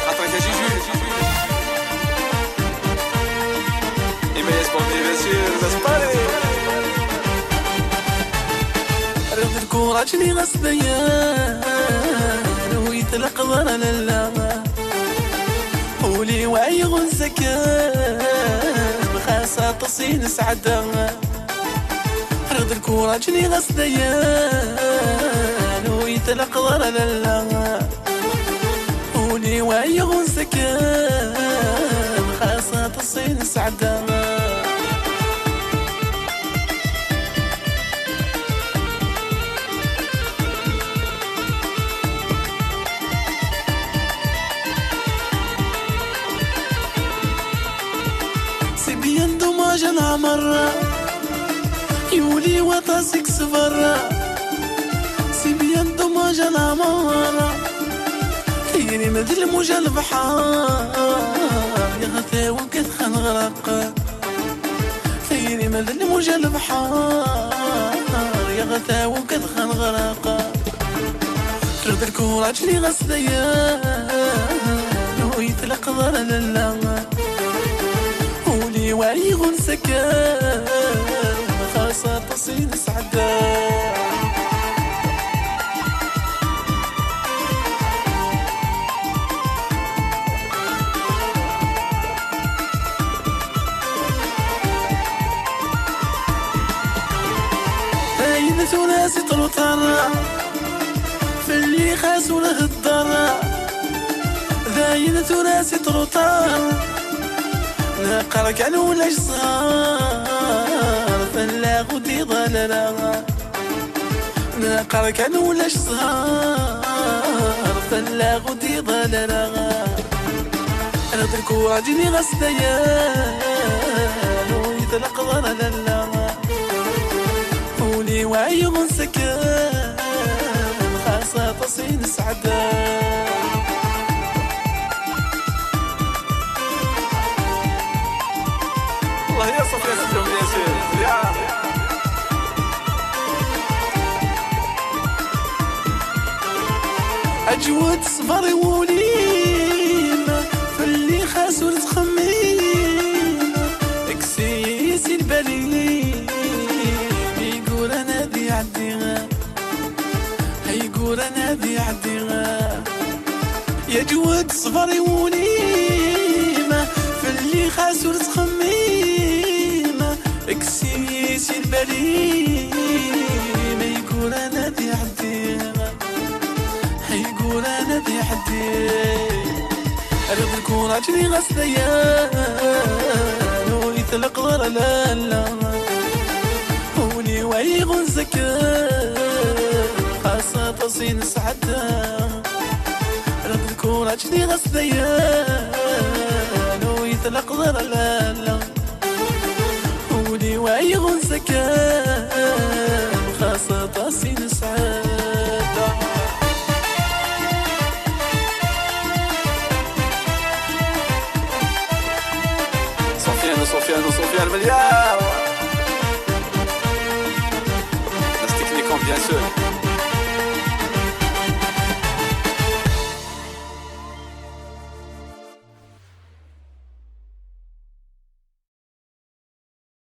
خاطرك يا جيجو إيميليس بومبي بيسير بسباري رد الكورة جني غصبيان ويطلق ضرر لله ولي وعي غنزكان بخاصة تصين سعدة رد الكورة جني غصبيان ويطلق ضرر لله ولي وعي غنزكان بخاصة تصين سعدة سيبيان دوماج العمر يولي وطاسك سفر سيبيان دوماج العمر تيري مدل موجة البحار يا غثاوي وكتخن غرق تيري مدل موجة البحار يا غثاوي وكتخن غرق ترد الكورة جلي غسليان ويطلق ضرر لله ولي وعي غنسكان خاصة تصين سعدة هاينة ناس تروطر في اللي خاسوا له الضر هاينة ناس تروطر نقرا كان ولا صغار فلا غدي ضللا نقرا كان ولا صغار فلا غدي ضللا انا الكورة جيني غسديان ويطلق ضللا ولي وعي غنسكان خاصة تصين سعدان الله يصف يا سيدهم ياسين يا أجود صبري وليم في اللي خاسو تخميم اكسيسي البليم يقول أنا ذي عديغا يقول أنا ذي عديغا يا جود صبري وليم في اللي خاسو تخميم اكسيسي البليم يقول أنا ذي عديغا يقول أنا ذي حدي أرد الكورة جني غسليان ويطلق ضرر لالا ولي وعي غنزكان خاصة تصين سعدة أرد الكورة جني غسليان ويطلق ضرر لالا ولي وعي غنزكان خاصة تصين سعدة سفيان مليار ناس تكنيكون بيان سور